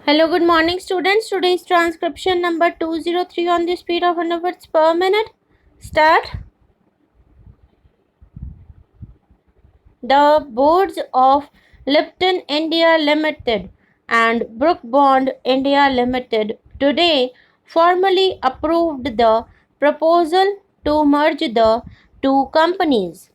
Hello, good morning, students. Today's transcription number 203 on the speed of 100 words per minute. Start. The boards of Lipton India Limited and Brook Bond India Limited today formally approved the proposal to merge the two companies.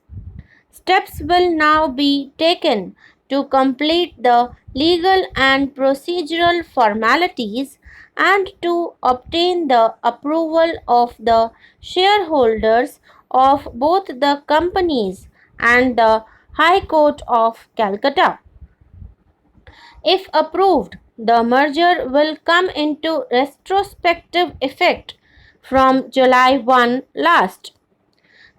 Steps will now be taken to complete the legal and procedural formalities and to obtain the approval of the shareholders of both the companies and the High Court of Calcutta. If approved, the merger will come into retrospective effect from July 1 last.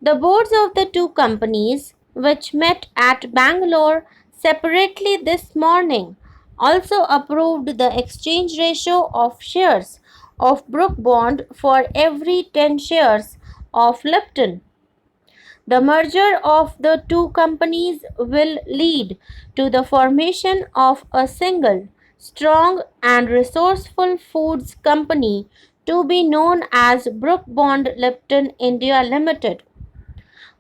The boards of the two companies, which met at Bangalore separately this morning, also approved the exchange ratio of shares of Brook Bond for every 10 shares of Lipton. The merger of the two companies will lead to the formation of a single, strong, and resourceful foods company to be known as Brook Bond Lipton India Limited.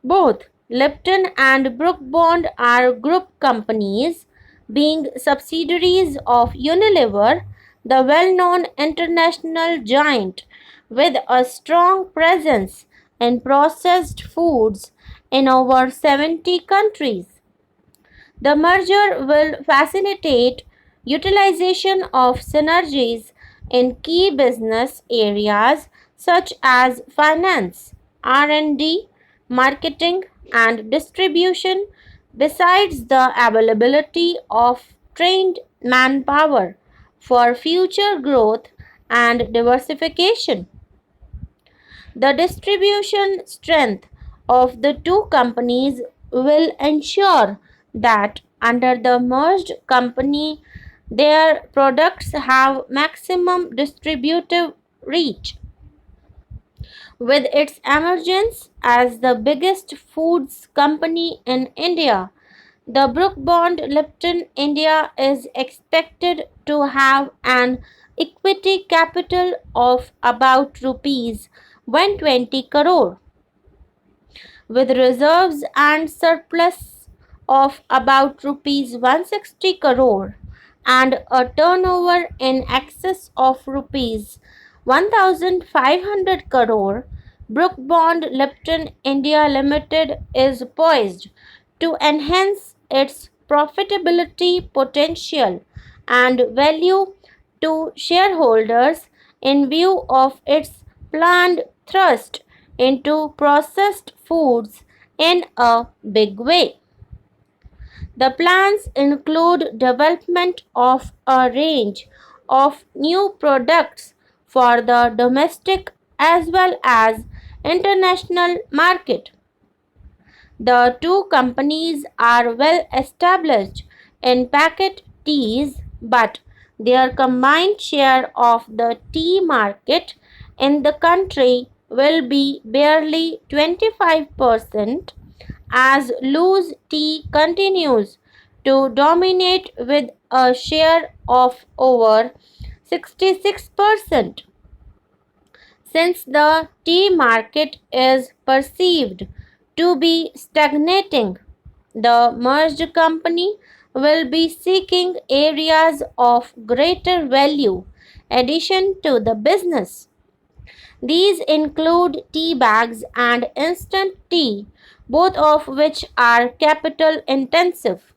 Both Lipton and Brook Bond are group companies, being subsidiaries of Unilever, the well known international giant with a strong presence in processed foods in over 70 countries. The merger will facilitate utilization of synergies in key business areas such as finance, R&D, marketing and distribution, besides the availability of trained manpower for future growth and diversification. The distribution strength of the two companies will ensure that under the merged company their products have maximum distributive reach. With its emergence as the biggest foods company in India, the Brook Bond Lipton India is expected to have an equity capital of about rupees 120 crore, with reserves and surplus of about rupees 160 crore and a turnover in excess of rupees 1500 crore. Brook Bond Lipton India Limited is poised to enhance its profitability potential and value to shareholders in view of its planned thrust into processed foods in a big way. The plans include development of a range of new products for the domestic as well as international market. The two companies are well established in packet teas, but their combined share of the tea market in the country will be barely 25%, as loose tea continues to dominate with a share of over 66%. Since the tea market is perceived to be stagnating, the merged company will be seeking areas of greater value addition to the business. These include tea bags and instant tea, both of which are capital intensive.